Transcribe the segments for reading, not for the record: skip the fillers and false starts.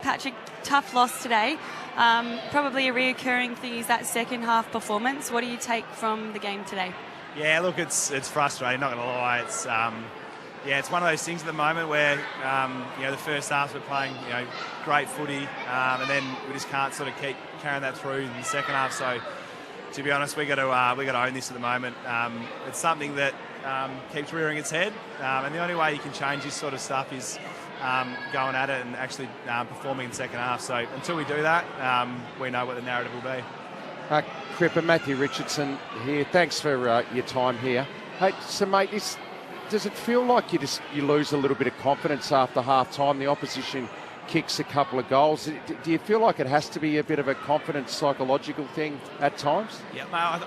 Patrick, tough loss today. Probably a reoccurring thing is that second half performance. What do you take from the game today? Yeah, look, it's frustrating, not going to lie. It's one of those things at the moment where, the first half we're playing, great footy, and then we just can't sort of keep carrying that through in the second half. So, to be honest, we got to own this at the moment. It's something that keeps rearing its head, and the only way you can change this sort of stuff is going at it and actually performing in the second half. So until we do that, we know what the narrative will be. Cripps and Matthew Richardson here. Thanks for your time here. Hey, so mate, does it feel like you lose a little bit of confidence after half time? The opposition kicks a couple of goals. Do you feel like it has to be a bit of a confidence psychological thing at times? Yeah, mate,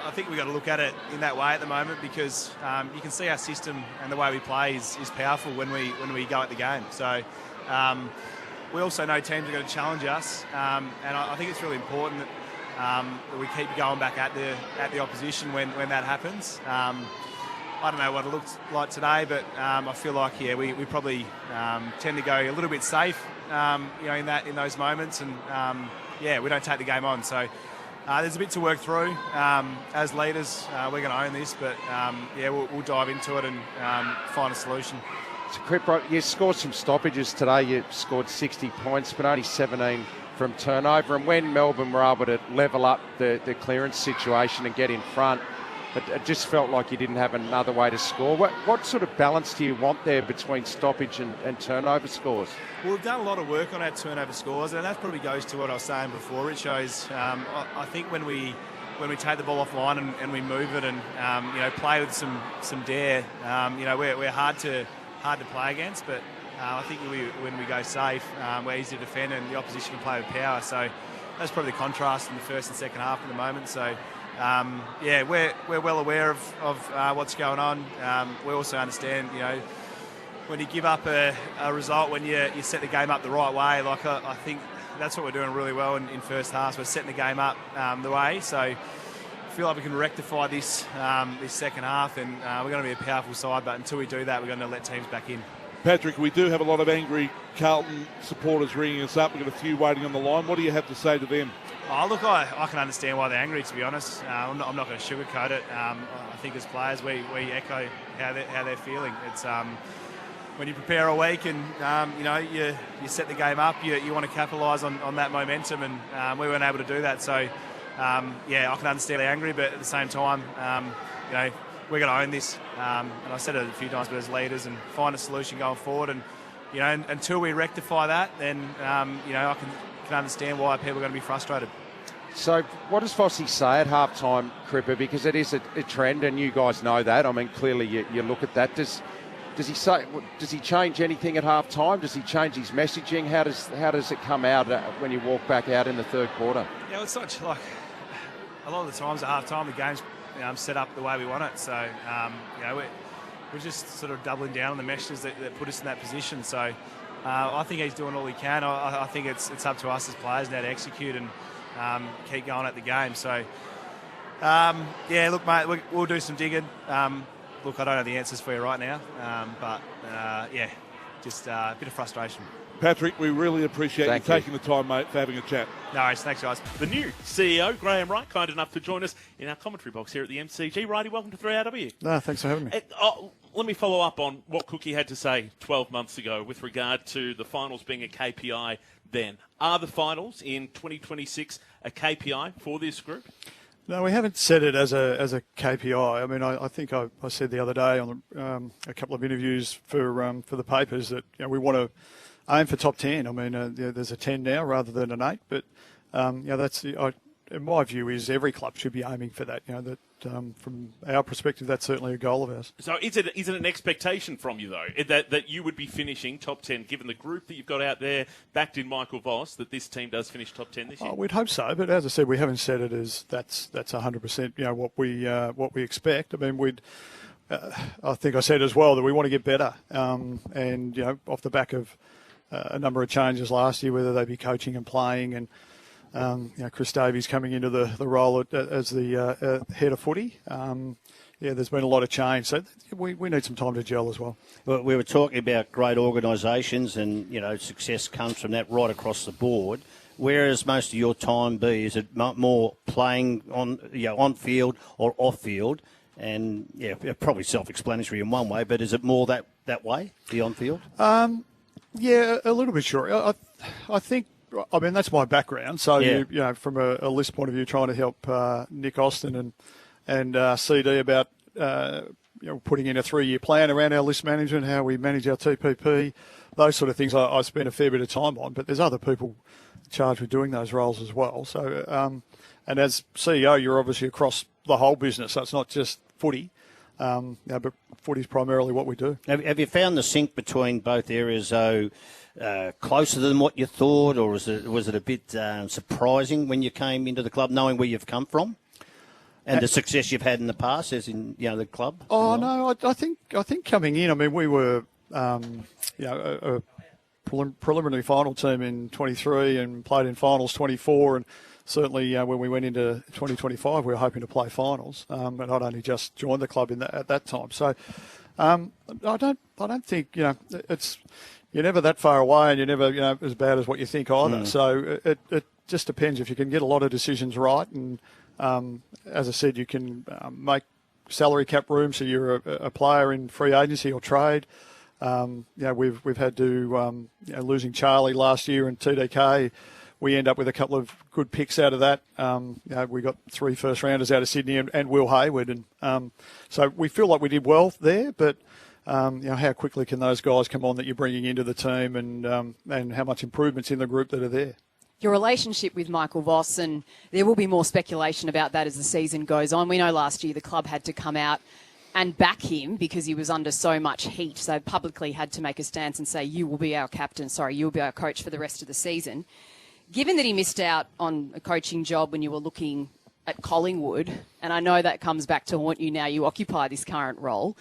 I think we've got to look at it in that way at the moment because you can see our system and the way we play is powerful when we go at the game. So we also know teams are going to challenge us, and I think it's really important that we keep going back at the opposition when that happens. I don't know what it looks like today, but I feel like we probably tend to go a little bit safe, in those moments, and we don't take the game on. So there's a bit to work through. As leaders, we're going to own this, but we'll dive into it and find a solution. So, Cripps, you scored some stoppages today. You scored 60 points, but only 17 from turnover. And when Melbourne were able to level up the clearance situation and get in front, it just felt like you didn't have another way to score. What sort of balance do you want there between stoppage and turnover scores? Well, we've done a lot of work on our turnover scores, and that probably goes to what I was saying before. It shows, I think when we take the ball offline and we move it and play with some dare, we're hard to play against. But I think when we go safe, we're easy to defend, and the opposition can play with power. So that's probably the contrast in the first and second half at the moment. So. We're well aware of what's going on. We also understand, when you give up a result, when you set the game up the right way, I think that's what we're doing really well in first half. We're setting the game up the way. So I feel like we can rectify this second half, and we're going to be a powerful side. But until we do that, we're going to let teams back in. Patrick, we do have a lot of angry Carlton supporters ringing us up. We've got a few waiting on the line. What do you have to say to them? Oh, look, I can understand why they're angry, to be honest. I'm not going to sugarcoat it. I think as players, we echo how they're feeling. It's when you prepare a week and you set the game up, you want to capitalise on that momentum, and we weren't able to do that. So I can understand they're angry, but at the same time, we're going to own this. And I said it a few times, but as leaders, and find a solution going forward. And until we rectify that, then I can understand why people are going to be frustrated. So what does Fossey say at halftime, Cripps? Because it is a trend, and you guys know that. I mean, clearly you look at that. Does he change anything at halftime? Does he change his messaging? How does it come out when you walk back out in the third quarter? Yeah, it's such like a lot of the times at halftime the game's set up the way we want it. So we're just sort of doubling down on the messages that put us in that position. So I think he's doing all he can. I think it's up to us as players now to execute and keep going at the game. So, look, mate, we'll do some digging. Look, I don't have the answers for you right now, but just a bit of frustration. Patrick, we really appreciate you taking the time, mate, for having a chat. No worries, thanks, guys. The new CEO, Graham Wright, kind enough to join us in our commentary box here at the MCG. Righty, welcome to 3RW. No, thanks for having me. Let me follow up on what Cookie had to say 12 months ago with regard to the finals being a KPI then. Are the finals in 2026 a KPI for this group? No, we haven't said it as a KPI. I mean, I think I said the other day on a couple of interviews for the papers that we want to aim for top 10. I mean, there's a 10 now rather than an 8, but that's in my view is every club should be aiming for that. From our perspective, that's certainly a goal of ours. So is it an expectation from you, though, that you would be finishing top 10, given the group that you've got out there, backed in Michael Voss, that this team does finish top 10 this year? We'd hope so, but as I said, we haven't said it as that's 100%. What we expect. I mean, I think I said as well that we want to get better, and off the back of a number of changes last year, whether they be coaching and playing, and Chris Davies coming into the role as the head of footy. there's been a lot of change. So we need some time to gel as well. Well, we were talking about great organisations and, success comes from that right across the board. Where has most of your time be? Is it more playing on field or off field? And, probably self-explanatory in one way, but is it more that way, the on field? Yeah, a little bit sure. I think, that's my background. So, from a list point of view, trying to help Nick Austin and CD about, putting in a 3-year plan around our list management, how we manage our TPP, those sort of things I spend a fair bit of time on. But there's other people charged with doing those roles as well. So, and as CEO, you're obviously across the whole business. So it's not just footy, but footy's primarily what we do. Have you found the sync between both areas, though, closer than what you thought, or was it a bit surprising when you came into the club, knowing where you've come from? And the success you've had in the past, as in the club. Oh no, I think coming in, we were a preliminary final team in 23 and played in finals 24, and certainly when we went into 2025, we were hoping to play finals. And I'd only just joined the club at that time, so I don't think it's you're never that far away, and you're never as bad as what you think either. So it just depends if you can get a lot of decisions right and. As I said, you can make salary cap room so you're a player in free agency or trade. We've had to losing Charlie last year and TDK. We end up with a couple of good picks out of that. We got 3 first rounders out of Sydney and Will Hayward, and so we feel like we did well there. But how quickly can those guys come on that you're bringing into the team, and how much improvements in the group that are there? Your relationship with Michael Voss, and there will be more speculation about that as the season goes on. We know last year the club had to come out and back him because he was under so much heat. So publicly had to make a stance and say, you will be our captain, you will be our coach for the rest of the season. Given that he missed out on a coaching job when you were looking at Collingwood, and I know that comes back to haunt you now, you occupy this current role.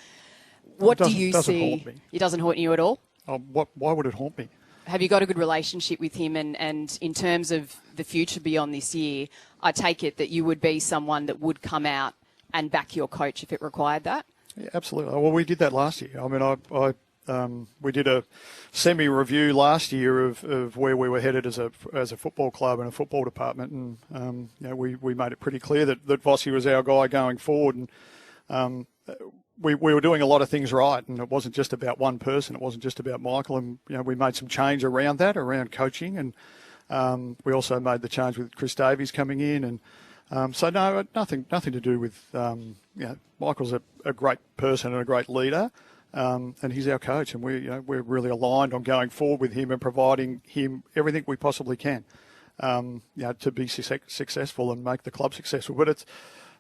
What do you see? Haunt me. It doesn't haunt you at all? Why would it haunt me? Have you got a good relationship with him? And in terms of the future beyond this year, I take it that you would be someone that would come out and back your coach if it required that? Yeah, absolutely. Well, we did that last year. We did a semi-review last year of where we were headed as a football club and a football department, and we made it pretty clear that Vossi was our guy going forward, and we were doing a lot of things right, and it wasn't just about one person. It wasn't just about Michael, and we made some change around that, around coaching, and we also made the change with Chris Davies coming in, and so no, nothing to do with Michael's a great person and a great leader, and he's our coach, and we're really aligned on going forward with him and providing him everything we possibly can, to be successful and make the club successful. But it's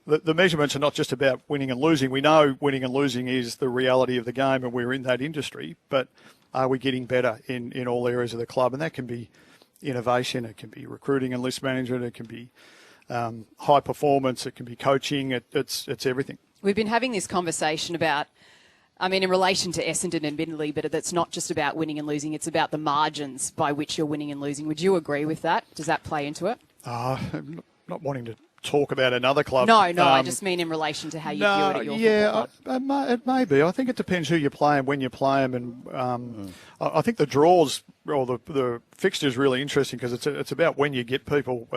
the measurements are not just about winning and losing. We know winning and losing is the reality of the game, and we're in that industry. But are we getting better in all areas of the club? And that can be innovation, it can be recruiting and list management, it can be high performance, it can be coaching. It's everything. We've been having this conversation about, in relation to Essendon, admittedly, but it's not just about winning and losing. It's about the margins by which you're winning and losing. Would you agree with that? Does that play into it? I'm not wanting to talk about another club. No, I just mean in relation to how you view it at your football club. It may be. I think it depends who you play and when you play them, and I think the draws or the fixture is really interesting because it's about when you get people.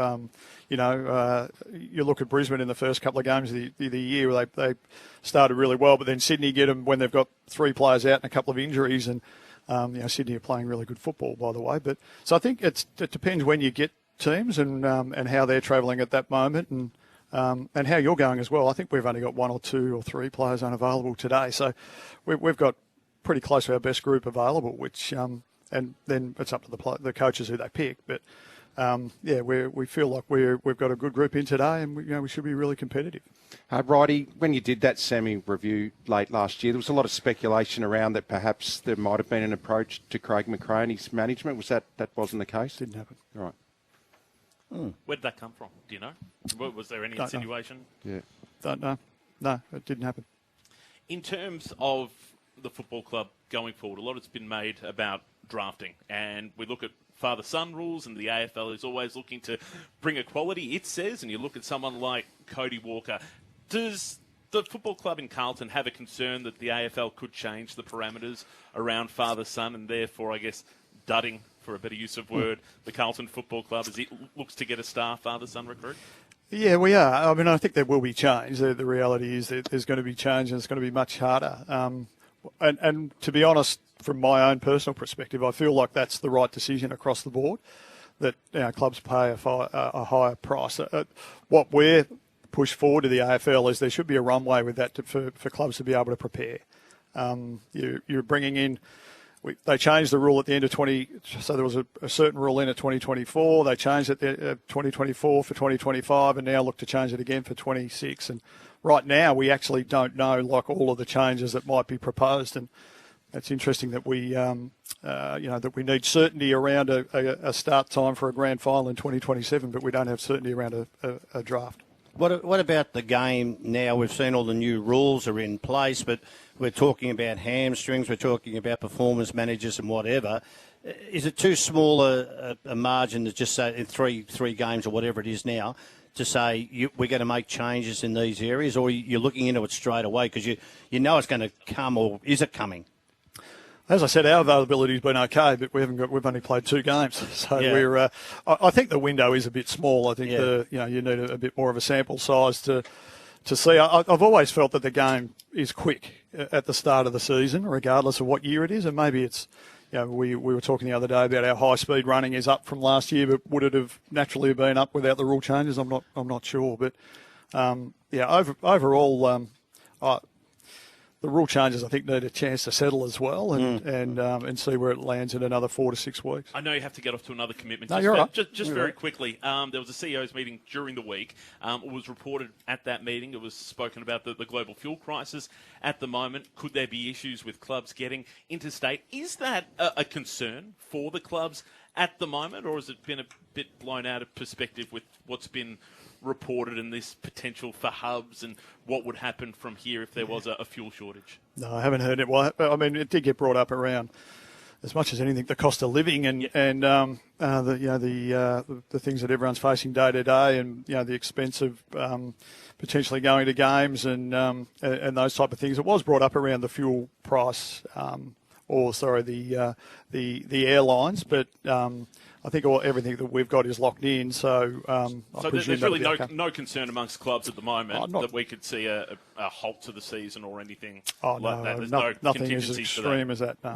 You look at Brisbane in the first couple of games of the year, where they started really well, but then Sydney get them when they've got 3 players out and a couple of injuries, and Sydney are playing really good football, by the way. But so I think it depends when you get teams and how they're travelling at that moment, and how you're going as well. I think we've only got 1 or 2 or 3 players unavailable today, so we've got pretty close to our best group available. Which and then it's up to the coaches who they pick. But we feel like we've got a good group in today, and we should be really competitive. Righty, when you did that semi-review late last year, there was a lot of speculation around that perhaps there might have been an approach to Craig McRae and his management. Was that wasn't the case? Didn't happen. Right. Where did that come from? Do you know? Was there any insinuation? Yeah. Don't know. No, it didn't happen. In terms of the football club going forward, a lot has been made about drafting, and we look at father-son rules, and the AFL is always looking to bring equality, it says, and you look at someone like Cody Walker. Does the football club in Carlton have a concern that the AFL could change the parameters around father-son and therefore, I guess, dudding, for a better use of word, the Carlton Football Club as it looks to get a star father-son recruit? Yeah, we are. I mean, I think there will be change. The reality is that there's going to be change and it's going to be much harder. And to be honest, from my own personal perspective, I feel like that's the right decision across the board, that clubs pay a higher price. What we're pushed forward to the AFL is there should be a runway with that for clubs to be able to prepare. You're bringing in... They changed the rule at the end of so there was a certain rule in at 2024. They changed it 2024 for 2025, and now look to change it again for 26. And right now, we actually don't know all of the changes that might be proposed. And it's interesting that we, that we need certainty around a start time for a grand final in 2027, but we don't have certainty around a draft. What about the game now? We've seen all the new rules are in place, but we're talking about hamstrings, we're talking about performance managers and whatever. Is it too small a margin to just say in three games or whatever it is now to say we're going to make changes in these areas, or you're looking into it straight away because you know it's going to come, or is it coming? As I said, our availability's been okay, but we've only played 2 games, so we're. I think the window is a bit small. I think you need a bit more of a sample size to see. I've always felt that the game is quick at the start of the season, regardless of what year it is, and maybe it's. We were talking the other day about our high speed running is up from last year, but would it have naturally been up without the rule changes? I'm not sure, but overall. The rule changes, I think, need a chance to settle as well and see where it lands in another 4 to 6 weeks. I know you have to get off to another commitment. No, you're right. Just very quickly, there was a CEO's meeting during the week. It was reported at that meeting. It was spoken about the global fuel crisis at the moment. Could there be issues with clubs getting interstate? Is that a concern for the clubs at the moment, or has it been a bit blown out of perspective with what's been reported and this potential for hubs and what would happen from here if there was a fuel shortage? No, I haven't heard it. Well, I mean, it did get brought up around, as much as anything, the cost of living and the things that everyone's facing day to day, and the expense of potentially going to games and those type of things. It was brought up around the fuel price, the airlines, but. I think everything that we've got is locked in, so there's really no concern amongst clubs at the moment that we could see a halt to the season or anything like that. There's no nothing as contingencies extreme as that. No.